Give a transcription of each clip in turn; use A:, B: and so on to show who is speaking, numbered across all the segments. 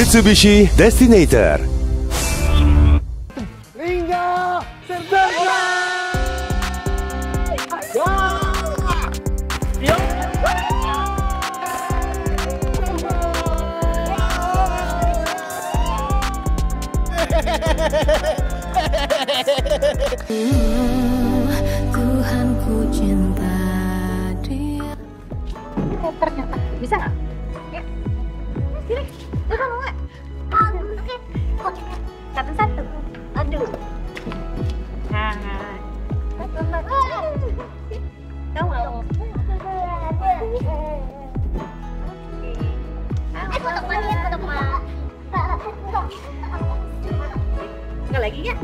A: Mitsubishi Destinator.
B: Lingga Serdana.
C: Tuhan ku cinta dia.
D: Ternyata bisa nggak? Ya. Sini, lu mau nggak? Oke. Satu-satu. Aduh. Nah. Kamu mau? Enggak lagi ya?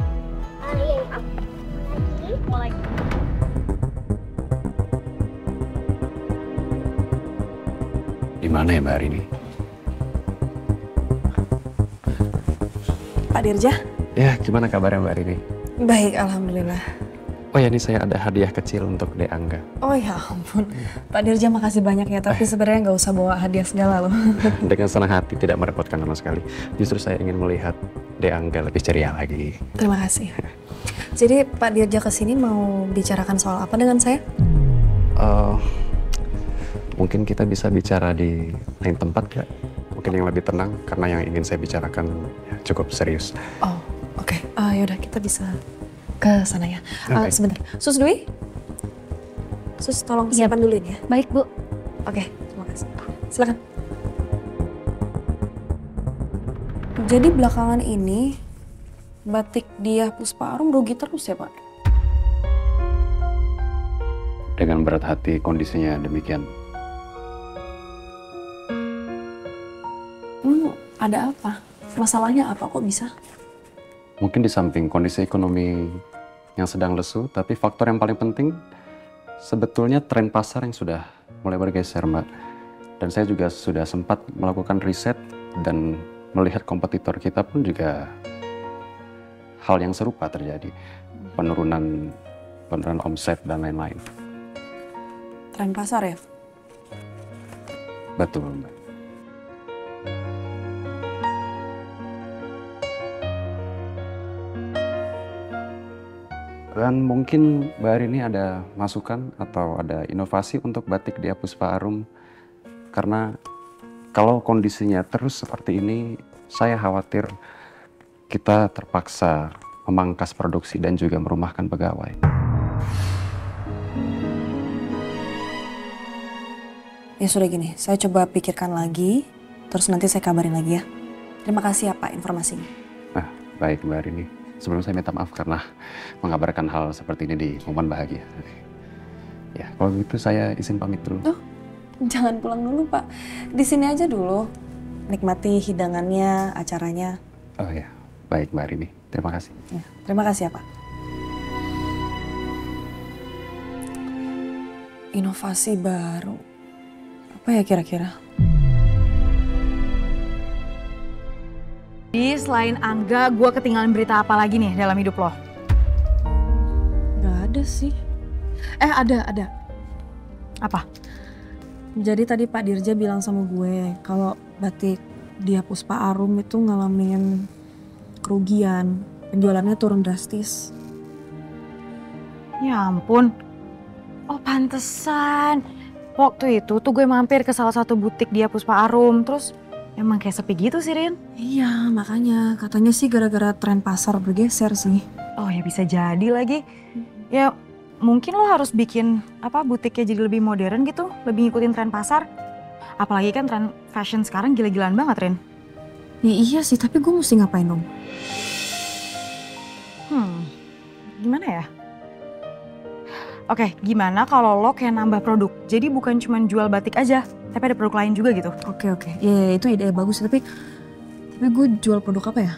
D: Mau lagi.
E: Di mana ya Mbak hari ini?
F: Pak Dirja?
E: Ya, gimana kabarnya Mbak hari ini?
F: Baik, alhamdulillah.
E: Oh ya, ini saya ada hadiah kecil untuk Dek Angga.
F: Oh ya ampun, Pak Dirja makasih banyak ya, tapi sebenarnya nggak usah bawa hadiah segala loh.
E: Dengan senang hati, tidak merepotkan sama sekali. Justru saya ingin melihat Dek Angga lebih ceria lagi.
F: Terima kasih. Jadi Pak Dirja kesini mau bicarakan soal apa dengan saya?
E: Mungkin kita bisa bicara di lain tempat gak? Mungkin yang lebih tenang, karena yang ingin saya bicarakan ya, cukup serius.
F: Oh, oke. Yaudah kita bisa ke sana ya.
E: Okay.
F: Sebentar, Sus Dwi? Sus tolong simpan dulu ini ya.
D: Baik, Bu.
F: Oke, terima kasih. Silakan. Jadi belakangan ini batik dia Puspa Arum rugi terus ya Pak?
E: Dengan berat hati kondisinya demikian.
F: Ada apa? Masalahnya apa kok bisa?
E: Mungkin di samping kondisi ekonomi yang sedang lesu, tapi faktor yang paling penting sebetulnya tren pasar yang sudah mulai bergeser, Mbak. Dan saya juga sudah sempat melakukan riset dan melihat kompetitor kita pun juga hal yang serupa terjadi. Penurunan omset dan lain-lain.
F: Tren pasar ya?
E: Betul, Mbak. Dan mungkin Mbak hari ini ada masukan atau ada inovasi untuk batik dia Puspa Arum. Karena kalau kondisinya terus seperti ini, saya khawatir kita terpaksa memangkas produksi dan juga merumahkan pegawai.
F: Ya sudah gini, saya coba pikirkan lagi, terus nanti saya kabarin lagi ya. Terima kasih ya Pak informasinya.
E: Nah, baik Mbak Rini. Sebelum saya minta maaf karena mengabarkan hal seperti ini di momen bahagia. Ya, kalau gitu saya izin pamit dulu.
F: Oh, jangan pulang dulu Pak. Di sini aja dulu. Nikmati hidangannya, acaranya.
E: Oh ya, baik Mbak Rini. Terima kasih.
F: Ya, terima kasih ya Pak. Inovasi baru. Apa ya kira-kira?
D: Jadi selain Angga, gue ketinggalan berita apa lagi nih dalam hidup lo?
F: Gak ada sih. Ada.
D: Apa?
F: Jadi tadi Pak Dirja bilang sama gue kalau batik dia Puspa Arum itu ngalamin kerugian. Penjualannya turun drastis.
D: Ya ampun. Oh pantesan. Waktu itu tuh gue mampir ke salah satu butik dia Puspa Arum. Terus emang kayak sepi gitu sih Rin?
F: Iya makanya katanya sih gara-gara tren pasar bergeser sih.
D: Oh ya bisa jadi lagi. Ya mungkin lo harus bikin butiknya jadi lebih modern gitu. Lebih ngikutin tren pasar. Apalagi kan tren fashion sekarang gila-gilaan banget Rin.
F: Ya iya sih tapi gue mesti ngapain dong?
D: Gimana ya? Oke, gimana kalau lo kayak nambah produk? Jadi bukan cuma jual batik aja, tapi ada produk lain juga gitu.
F: Oke. Ya itu ide bagus tapi gue jual produk apa ya?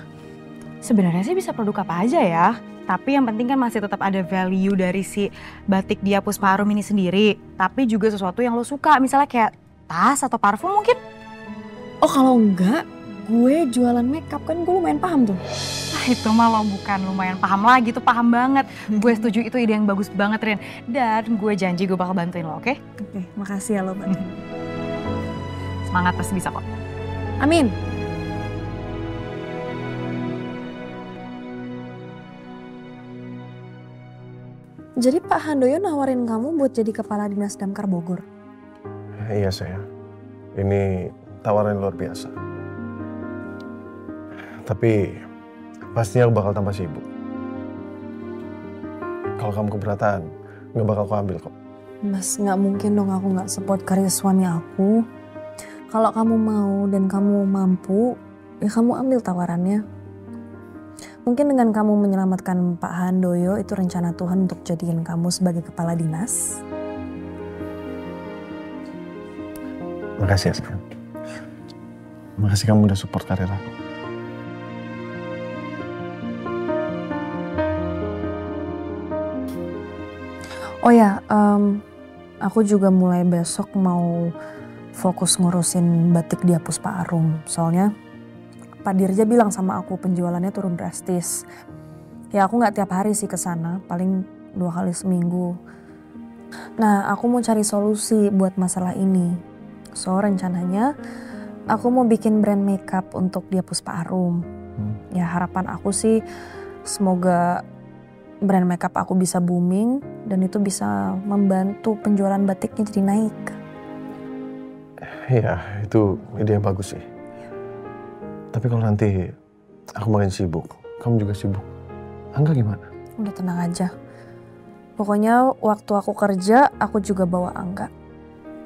D: Sebenarnya sih bisa produk apa aja ya. Tapi yang penting kan masih tetap ada value dari si batik dia Puspa Arum ini sendiri. Tapi juga sesuatu yang lo suka, misalnya kayak tas atau parfum mungkin.
F: Oh kalau enggak, gue jualan makeup kan gue lumayan paham tuh.
D: Itu mah lo bukan lumayan paham lagi, tuh paham banget. Gue setuju itu ide yang bagus banget Rin. Dan gue janji gue bakal bantuin lo, oke?
F: Oke, makasih ya lo bantuin.
D: Semangat pasti bisa kok.
F: Amin. Jadi Pak Handoyo nawarin kamu buat jadi kepala dinas Damkar Bogor?
G: Iya sayang, ini tawaran luar biasa. Tapi pastinya aku bakal tambah sibuk. Kalau kamu keberatan, nggak bakal aku ambil kok.
F: Mas, nggak mungkin dong aku nggak support karir suami aku. Kalau kamu mau dan kamu mampu, ya kamu ambil tawarannya. Mungkin dengan kamu menyelamatkan Pak Handoyo itu rencana Tuhan untuk jadiin kamu sebagai kepala dinas.
G: Makasih ya sayang. Makasih kamu udah support karir aku.
F: Oh ya, aku juga mulai besok mau fokus ngurusin batik di Puspa Arum. Soalnya Pak Dirja bilang sama aku penjualannya turun drastis. Ya aku nggak tiap hari sih ke sana, paling 2 kali seminggu. Nah aku mau cari solusi buat masalah ini. So rencananya aku mau bikin brand makeup untuk di Puspa Arum. Ya harapan aku sih semoga brand makeup aku bisa booming dan itu bisa membantu penjualan batiknya jadi naik.
G: Iya, itu ide yang bagus sih. Tapi kalau nanti aku makin sibuk, kamu juga sibuk. Angga gimana?
F: Udah tenang aja. Pokoknya waktu aku kerja, aku juga bawa Angga.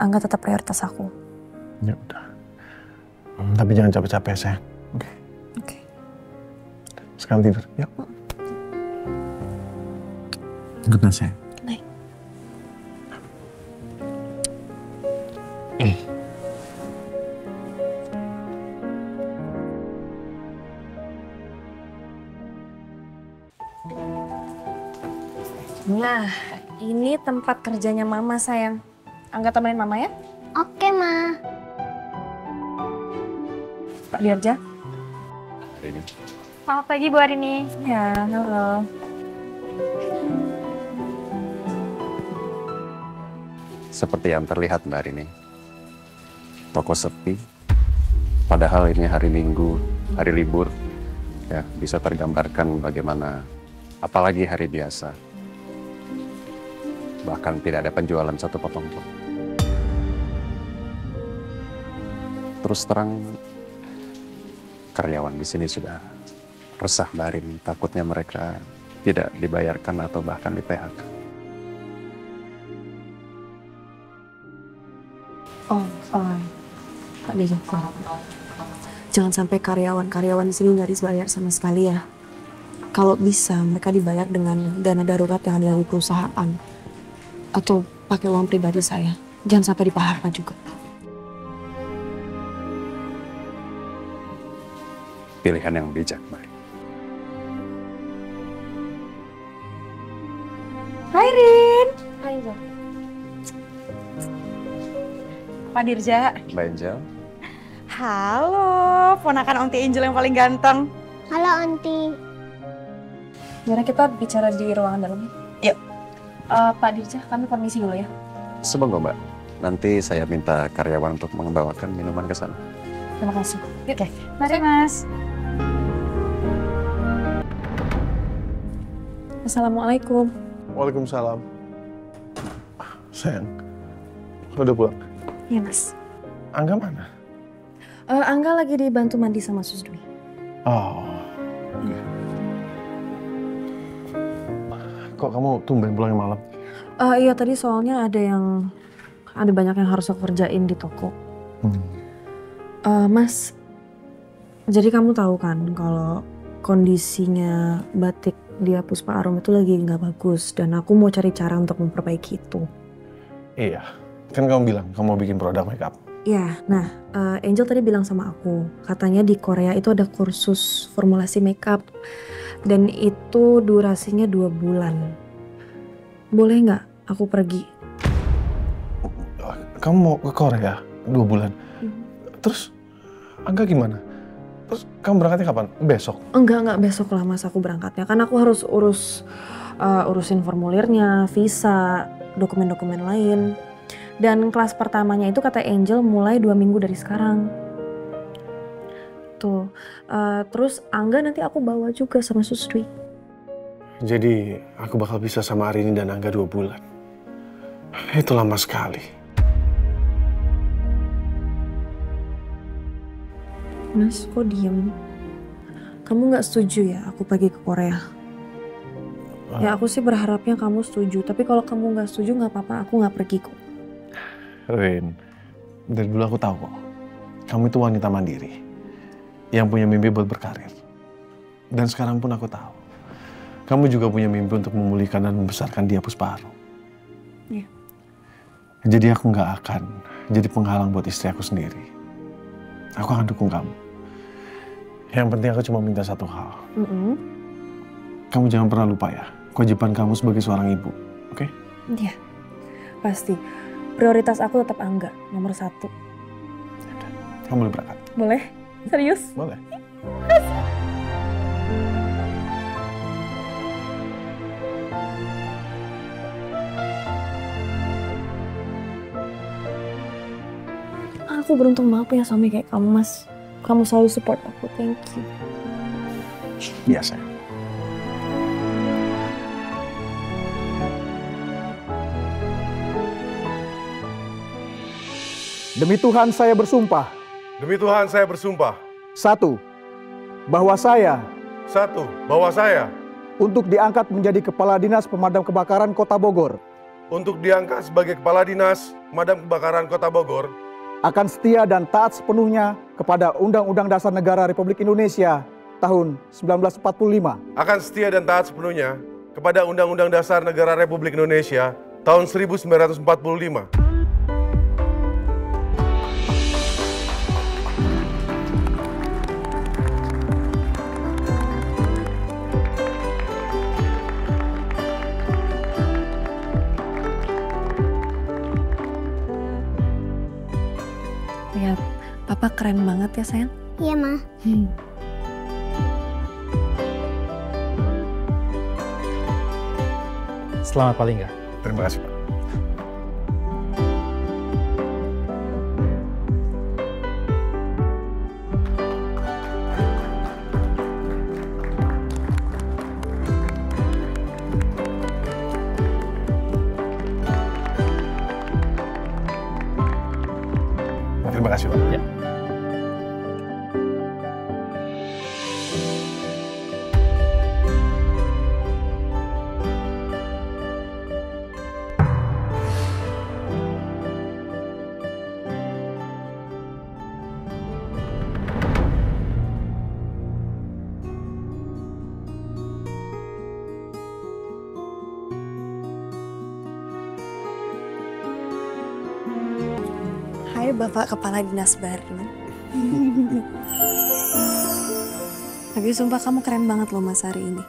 F: Angga tetap prioritas aku.
G: Ya udah. Tapi jangan capek-capek sayang. Oke.
F: Oke.
G: Sekarang tidur, yuk. Good night sayang.
F: Night. Nah, ini tempat kerjanya Mama sayang. Angga temenin Mama ya.
C: Oke, Ma.
F: Pak Dirja.
E: Ini.
D: Selamat pagi Bu Arini.
F: Ya, halo.
E: Seperti yang terlihat Mbak Arini, toko sepi, padahal ini hari Minggu, hari libur, ya bisa tergambarkan bagaimana, apalagi hari biasa, bahkan tidak ada penjualan satu potong pun. Terus terang, karyawan di sini sudah resah Mbak Arini, takutnya mereka tidak dibayarkan atau bahkan di PHK.
F: Pak Dirja. Jangan sampai karyawan-karyawan di sini nggak dibayar sama sekali ya. Kalau bisa mereka dibayar dengan dana darurat yang ada dari perusahaan atau pakai uang pribadi saya. Jangan sampai di PHK juga.
E: Pilihan yang bijak, Mbak.
D: Hai Rin.
F: Hai, Zo.
D: Pak Dirja.
E: Mbak Angel.
D: Halo, ponakan Onti Angel yang paling ganteng.
C: Halo, Aunty.
F: Mari kita bicara di ruangan dalam.
D: Yuk.
F: Pak Dirja, kami permisi dulu ya.
E: Semoga Mbak, nanti saya minta karyawan untuk membawakan minuman ke sana.
F: Terima kasih.
D: Oke, mari Mas.
F: Assalamualaikum.
G: Waalaikumsalam. Sayang, udah pulang?
F: Iya, Mas.
G: Angga mana?
F: Angga lagi dibantu mandi sama Sus Dwi.
G: Oh. Kok kamu tumben pulangnya malam?
F: Iya, tadi soalnya ada banyak yang harus aku kerjain di toko. Mas, jadi kamu tahu kan kalau kondisinya batik di Puspa Arum itu lagi nggak bagus dan aku mau cari cara untuk memperbaiki itu.
G: Iya, kan kamu bilang kamu mau bikin produk makeup.
F: Iya, nah Angel tadi bilang sama aku, katanya di Korea itu ada kursus formulasi makeup dan itu durasinya 2 bulan. Boleh nggak aku pergi?
G: Kamu mau ke Korea 2 bulan? Terus Angga gimana? Terus kamu berangkatnya kapan? Besok?
F: Enggak besok lah Mas aku berangkatnya. Kan aku harus urusin formulirnya, visa, dokumen-dokumen lain. Dan kelas pertamanya itu kata Angel mulai 2 minggu dari sekarang. Tuh, terus Angga nanti aku bawa juga sama Sus Dwi.
G: Jadi aku bakal pisah sama Arini dan Angga 2 bulan. Itu lama sekali.
F: Mas, kok diem? Kamu nggak setuju ya aku pergi ke Korea? Ya aku sih berharapnya kamu setuju, tapi kalau kamu nggak setuju nggak apa-apa, aku nggak pergi kok.
G: Rin, dari dulu aku tahu kok. Kamu itu wanita mandiri. Yang punya mimpi buat berkarir. Dan sekarang pun aku tahu. Kamu juga punya mimpi untuk memulihkan dan membesarkan dia Puspaharum.
F: Iya.
G: Jadi aku nggak akan jadi penghalang buat istri aku sendiri. Aku akan dukung kamu. Yang penting aku cuma minta satu hal. Kamu jangan pernah lupa ya, kewajiban kamu sebagai seorang ibu, oke?
F: Iya, pasti. Prioritas aku tetap Angga, nomor 1.
G: Yaudah, kamu boleh berangkat.
F: Boleh? Serius?
G: Boleh.
F: Aku beruntung banget punya suami kayak kamu, Mas. Kamu selalu support aku, thank you.
G: Biasa.
B: Demi Tuhan saya bersumpah.
H: Demi Tuhan saya bersumpah.
B: 1. Bahwa saya
H: 1. Bahwa saya
B: untuk diangkat menjadi Kepala Dinas Pemadam Kebakaran Kota Bogor
H: untuk diangkat sebagai Kepala Dinas Pemadam Kebakaran Kota Bogor
B: akan setia dan taat sepenuhnya kepada Undang-Undang Dasar Negara Republik Indonesia tahun 1945.
H: akan setia dan taat sepenuhnya kepada Undang-Undang Dasar Negara Republik Indonesia tahun 1945.
F: Ya, Papa keren banget ya, sayang.
C: Iya, Ma.
I: Selamat paling nggak?
G: Terima kasih, Pak. Terima kasih, Pak.
I: Ya.
F: Hai Bapak Kepala Dinas baru. Tapi sumpah kamu keren banget loh Mas hari ini.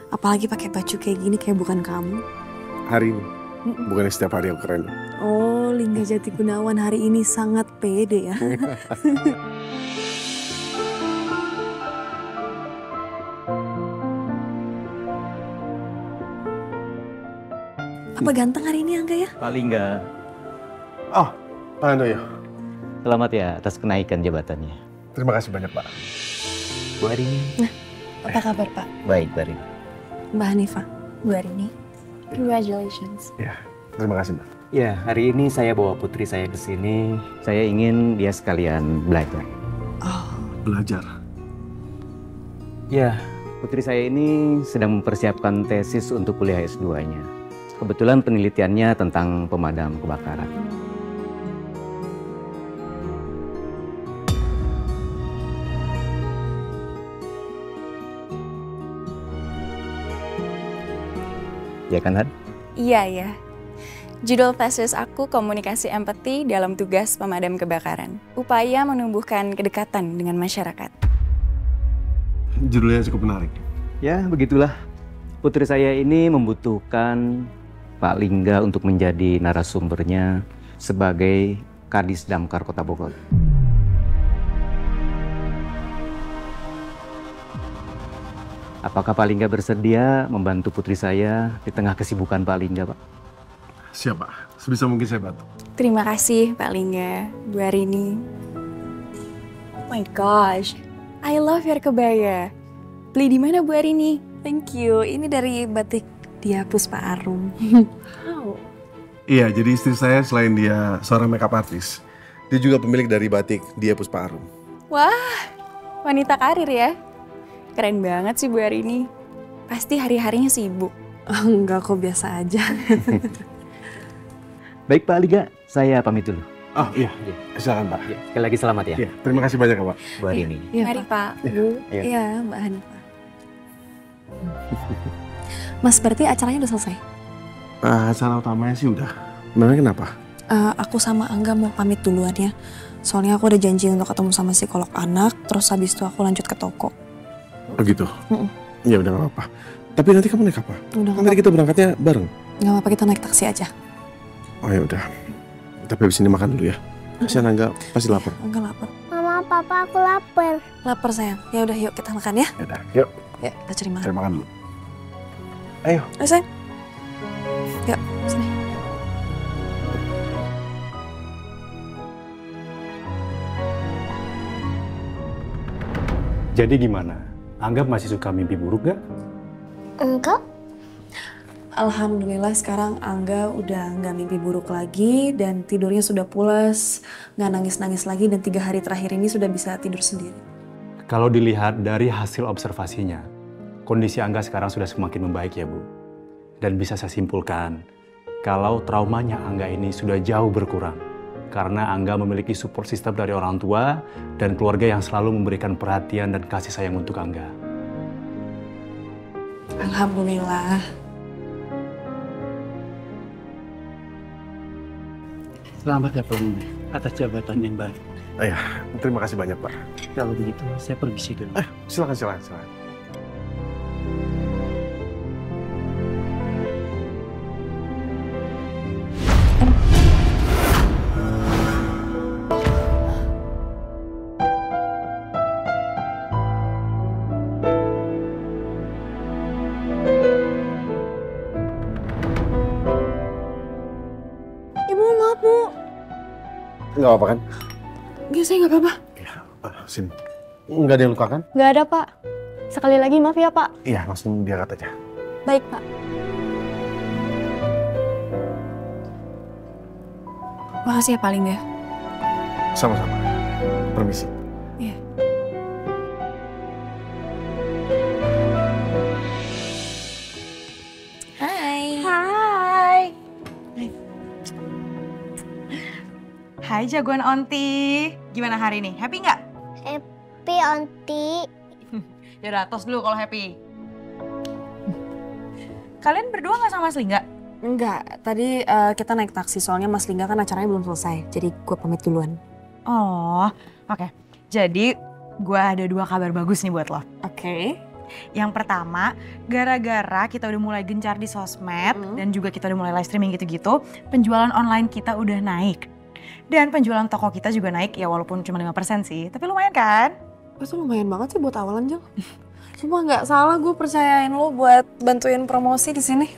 F: Apalagi pakai baju kayak gini kayak bukan kamu.
G: Hari ini, bukan setiap hari aku keren.
F: Oh, Lingga Jati Gunawan hari ini sangat pede ya. Apa ganteng hari ini Angga ya?
J: Paling nggak.
G: Oh, Pak Handoyo.
J: Selamat ya atas kenaikan jabatannya.
G: Terima kasih banyak, Pak.
J: Bu Arini.
F: Nah, apa kabar Pak?
J: Baik, Bu Arini.
F: Mbak Hanifah, Bu Arini. Congratulations.
G: Ya, terima kasih, Mbak.
J: Ya, hari ini saya bawa putri saya ke sini. Saya ingin dia sekalian belajar.
F: Oh,
G: Belajar.
J: Ya, putri saya ini sedang mempersiapkan tesis untuk kuliah S2-nya. Kebetulan penelitiannya tentang pemadam kebakaran. Ya kan, Han?
K: Iya, ya. Judul tesis aku Komunikasi Empati dalam Tugas Pemadam Kebakaran. Upaya menumbuhkan kedekatan dengan masyarakat.
G: Judulnya cukup menarik.
J: Ya, begitulah. Putri saya ini membutuhkan Pak Lingga untuk menjadi narasumbernya sebagai Kadis Damkar Kota Bogor. Apakah Pak Lingga bersedia membantu putri saya di tengah kesibukan Pak Lingga, Pak?
G: Siap, Pak. Sebisa mungkin saya bantu.
K: Terima kasih, Pak Lingga, Bu Arini. Oh my gosh, I love your kebaya. Beli di mana, Bu Arini?
F: thank you. Ini dari batik dia Puspa Arum. Wow.
H: Iya, jadi istri saya selain dia seorang makeup artist, dia juga pemilik dari batik Dia Puspa Arum.
K: Wah, wanita karir ya. Keren banget sih Bu Arini. Pasti hari-harinya sibuk.
F: Enggak, kok biasa aja.
J: Baik Pak Liga, saya pamit dulu.
H: Oh iya, silakan Pak.
J: Ya, sekali lagi selamat ya.
H: Iya, terima kasih banyak Pak.
J: Bu Arini.
F: Iya,
K: Mari Pak.
F: Bu. Iya, Mbak Hanifah. Mas, berarti acaranya udah selesai?
H: Acara utamanya sih udah. Memangnya kenapa?
F: Aku sama Angga mau pamit duluan ya. Soalnya aku udah janji untuk ketemu sama psikolog anak, terus habis itu aku lanjut ke toko.
H: Oh gitu? Ya udah gak apa-apa. Tapi nanti kamu naik apa?
F: Udah
H: Kan tadi kita berangkatnya bareng.
F: Gak apa-apa, kita naik taksi aja.
H: Oh ya udah. Tapi habis ini makan dulu ya. Kasihan Angga pasti lapar.
F: Angga lapar.
C: Mama, papa, aku lapar.
F: Lapar sayang. Ya udah, yuk kita makan ya.
H: Ya udah, yuk.
F: Ya, kita cari makan.
H: Cari makan dulu. Ayo.
F: Ayo sayang. Yuk, sini.
I: Jadi gimana? Angga masih suka mimpi buruk gak?
C: Enggak.
F: Alhamdulillah sekarang Angga udah nggak mimpi buruk lagi dan tidurnya sudah pulas, nggak nangis-nangis lagi dan 3 hari terakhir ini sudah bisa tidur sendiri.
I: Kalau dilihat dari hasil observasinya, kondisi Angga sekarang sudah semakin membaik ya Bu. Dan bisa saya simpulkan, kalau traumanya Angga ini sudah jauh berkurang. Karena Angga memiliki support system dari orang tua dan keluarga yang selalu memberikan perhatian dan kasih sayang untuk Angga.
F: Alhamdulillah.
L: Selamat ya Pak Bumi, atas jabatan yang baik.
H: Iya, terima kasih banyak Pak.
L: Kalau begitu saya permisi dulu.
H: Silakan. Nggak apa-apa kan?
F: Enggak, saya nggak apa-apa.
H: Sin, nggak ada yang luka kan?
C: Nggak ada, Pak. Sekali lagi maaf ya, Pak.
H: Iya, langsung diangkat aja.
C: Baik, Pak.
K: Makasih ya Pak Lingga.
H: Sama-sama. Permisi.
K: Iya.
D: Hai jagoan Onti, gimana hari ini? Happy nggak?
C: Happy, Onti.
D: Yaudah, tos dulu kalau happy. Kalian berdua nggak sama Mas Lingga?
F: Enggak, tadi kita naik taksi soalnya Mas Lingga kan acaranya belum selesai, jadi gue pamit duluan.
D: Oh, oke. Jadi gue ada 2 kabar bagus nih buat lo.
F: Oke.
D: Yang pertama, gara-gara kita udah mulai gencar di sosmed dan juga kita udah mulai live streaming gitu-gitu, penjualan online kita udah naik. Dan penjualan toko kita juga naik, ya walaupun cuma 5% sih, tapi lumayan kan?
F: Itu lumayan banget sih buat awalan, Jel. Cuma nggak salah gue percayain lo buat bantuin promosi di sini.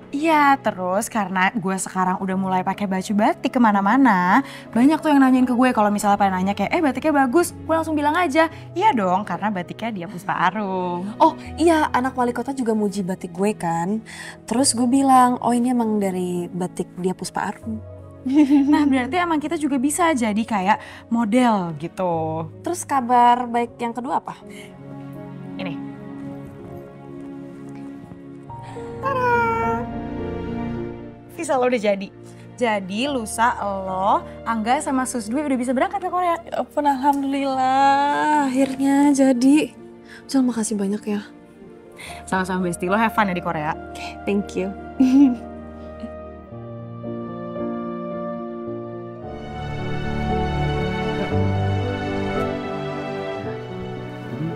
D: Iya, terus karena gue sekarang udah mulai pakai baju batik kemana-mana, banyak tuh yang nanyain ke gue kalau misalnya pada nanya kayak, batiknya bagus, gue langsung bilang aja, iya dong karena batiknya Dia Puspa Arum.
F: Oh iya, anak wali kota juga muji batik gue kan. Terus gue bilang, oh ini emang dari batik Dia Puspa Arum.
D: Nah berarti emang kita juga bisa jadi kayak model gitu.
F: Terus kabar baik yang kedua apa?
D: Ini. Tada! Visa lo udah jadi. Jadi lusa lo, Angga sama Susdwi udah bisa berangkat ke Korea.
F: Ya ampun, alhamdulillah akhirnya jadi. Jel, makasih banyak ya.
D: Sama-sama Besti, lo have fun ya di Korea.
F: Oke, thank you.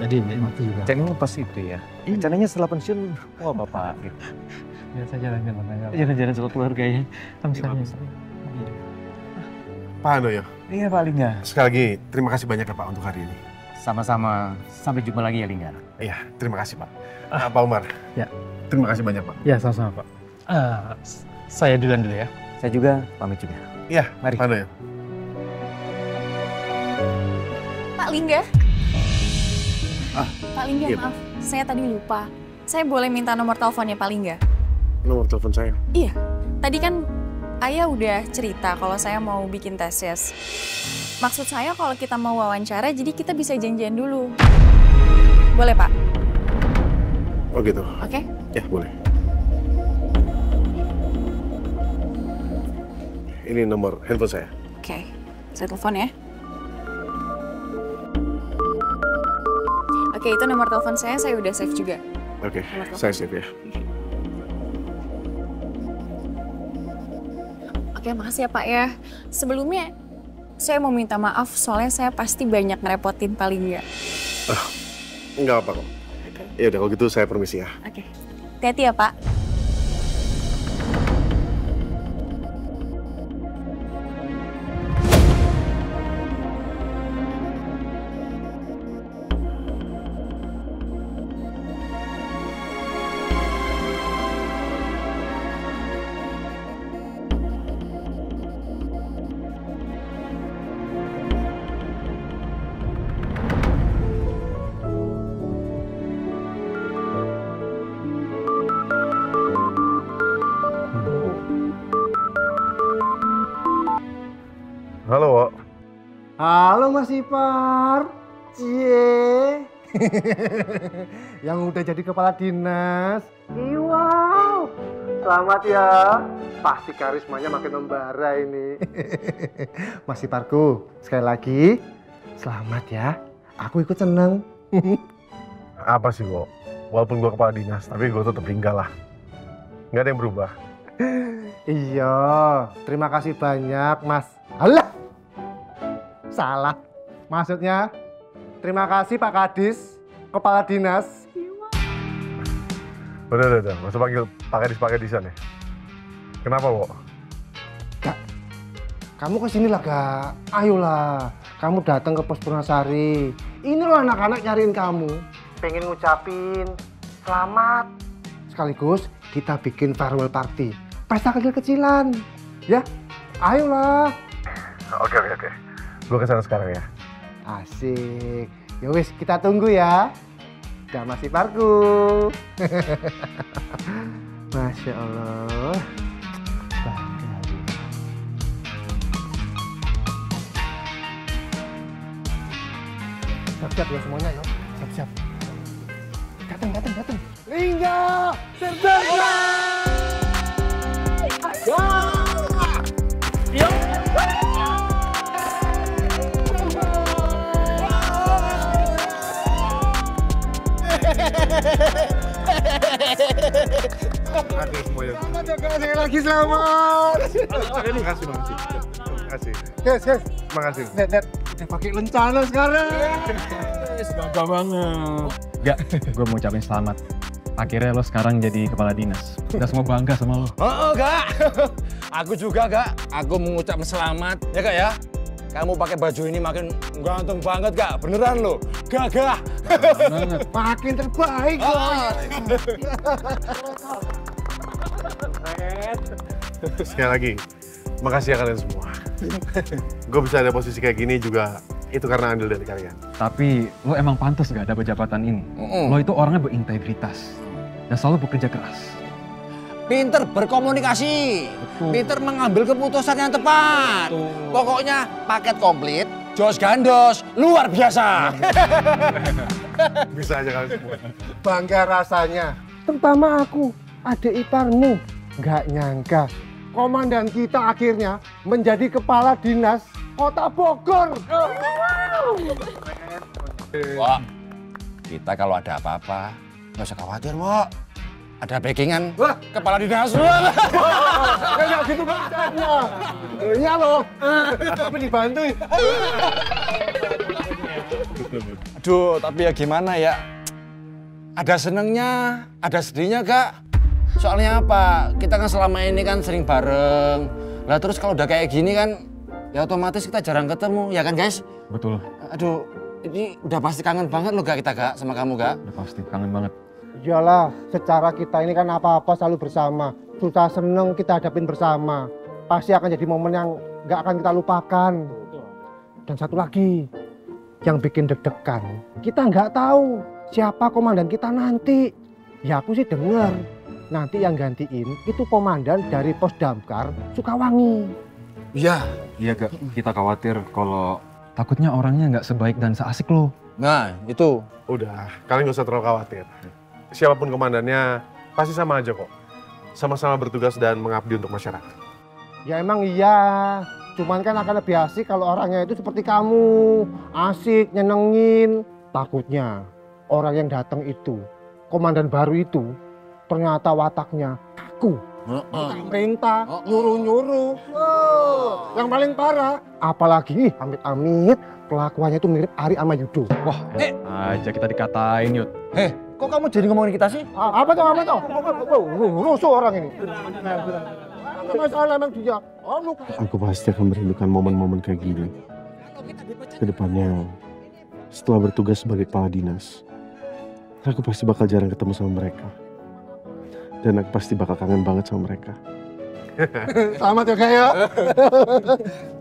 L: Tadi waktu juga.
G: Rencananya pas itu ya. Rencananya setelah pensiun, wah bapak gitu.
L: Biasa jalan-jalan aja.
G: Jalan-jalan sama keluarga ya.
H: Pak Handoyo.
G: Iya Pak Lingga.
H: Sekali lagi, terima kasih banyak ya Pak untuk hari ini.
J: Sama-sama. Sampai jumpa lagi ya Lingga.
H: Iya, terima kasih Pak. Pak Umar.
L: Ya.
H: Terima kasih banyak Pak.
L: Ya, sama-sama Pak. Saya duluan dulu ya.
J: Saya juga pamit juga.
H: Iya,
J: mari.
H: Pak Handoyo.
K: Pak Lingga. Pak Lingga,
H: iya,
K: maaf. Saya tadi lupa. saya boleh minta nomor teleponnya Pak Lingga?
G: Nomor telepon saya?
K: Iya, tadi kan Ayah udah cerita kalau saya mau bikin tesis. Maksud saya kalau kita mau wawancara, jadi kita bisa janjian dulu. Boleh, Pak?
G: Oh gitu?
K: Oke.
G: Ya, boleh. Ini nomor handphone saya.
K: Oke, saya telepon ya. Oke, itu nomor telepon saya udah save juga.
G: Oke, saya save ya.
K: Oke, makasih ya Pak ya. Sebelumnya, saya mau minta maaf soalnya saya pasti banyak ngerepotin Pak Lingga.
G: Enggak apa kok. Ya udah kalau gitu saya permisi ya.
K: Oke, hati-hati ya Pak.
G: Halo, Wak.
M: Halo Mas Ipar. Cie. Yang udah jadi kepala dinas. Wow. Selamat ya. Pasti karismanya makin membara ini. Mas Iparku, sekali lagi selamat ya. Aku ikut seneng.
G: Apa sih, Wak? Walaupun gue kepala dinas, tapi gue tetap tinggal lah. Nggak ada yang berubah.
M: Iya, terima kasih banyak Mas. Alah, salah. Maksudnya, terima kasih Pak Kadis, Kepala Dinas.
G: Udah. Nggak usah panggil Pak Kadisan ya. Kenapa, Wak?
M: Kak, kamu kesini lah, Kak. Ayolah, kamu datang ke Pos Purwasari. Ini loh anak-anak nyariin kamu. Pengen ngucapin selamat. Sekaligus kita bikin farewell party. Pesta kecil-kecilan. Ya, ayolah.
G: Oke. Gue kesana sekarang ya.
M: Asik. Ya wis, kita tunggu ya. Udah Mas Iparku. Masya Allah. Bangga. Siap-siap ya semuanya yuk. Siap-siap. Datang. Lingga! Serdanya! Ayo!
G: Aduh semuanya.
M: Selamat ya guys, sekali lagi selamat.
G: Terima kasih.
M: Guys.
G: Makasih.
M: Lihat. Udah pakai lencana sekarang.
N: Bangga banget. Gak, gue mau ucapin selamat. Akhirnya lo sekarang jadi kepala dinas. Udah semua bangga sama lo.
O: Oh, Kak. Aku juga, Kak. Aku mengucapkan selamat. Ya, Kak ya. Kamu pakai baju ini makin ganteng banget, Kak. Beneran lo. Gagah.
M: Banget. Makin terbaik,
G: Sekali lagi, makasih ya kalian semua. Gue bisa ada posisi kayak gini juga itu karena andil dari kalian.
N: Tapi lo emang pantas gak dapet jabatan ini. Lo itu orangnya berintegritas dan selalu bekerja keras.
O: Pinter berkomunikasi, pinter mengambil keputusan yang tepat. Pokoknya paket komplit, jos gandos, luar biasa.
G: Bisa aja kalian semua.
M: Bangga rasanya. Terutama aku, adik iparmu. Nggak nyangka, komandan kita akhirnya menjadi kepala dinas Kota Bogor.
O: Wak, kita kalau ada apa-apa, nggak usah khawatir, Wak. Ada backingan kepala dinas.
M: Kayak gitu bacanya. Iya loh. Tapi dibantuin.
O: Aduh, tapi ya gimana ya? Ada senengnya, ada sedihnya, Kak. Soalnya apa? Kita kan selama ini kan sering bareng. Lah terus kalau udah kayak gini kan, ya otomatis kita jarang ketemu, ya kan guys?
N: Betul.
O: Aduh, ini udah pasti kangen banget loh Kak kita, Kak, sama kamu, Kak.
N: Udah pasti, kangen banget.
M: Iyalah, secara kita ini kan apa-apa selalu bersama. Susah seneng kita hadapin bersama. Pasti akan jadi momen yang nggak akan kita lupakan. Dan satu lagi, yang bikin deg-degan, kita nggak tahu siapa komandan kita nanti. Ya aku sih dengar. Nanti yang gantiin itu komandan dari Pos Damkar Sukawangi.
N: Iya. Iya Kak, kita khawatir kalau takutnya orangnya nggak sebaik dan seasik lo.
H: Nah, itu. Udah, kalian gak usah terlalu khawatir. Siapapun komandannya, pasti sama aja kok. Sama-sama bertugas dan mengabdi untuk masyarakat.
M: Ya emang iya. Cuman kan akan lebih asik kalau orangnya itu seperti kamu. Asik, nyenengin. Takutnya orang yang datang itu, komandan baru itu, ternyata wataknya kaku. Perintah, nyuruh-nyuruh. Yang paling parah, apalagi amit-amit kelakuannya itu mirip Ari sama Yudo.
N: Wah, aja kita dikatain, Yud.
M: Kok kamu jadi ngomongin kita sih? Apa tuh? Rusuh orang ini. Masalah emang dia.
G: Aku pasti akan merindukan momen-momen kayak gini. Kedepannya, setelah bertugas sebagai kepala dinas, aku pasti bakal jarang ketemu sama mereka. Dan aku pasti bakal kangen banget sama mereka.
M: Selamat ya, Kak ya.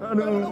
G: Aduh.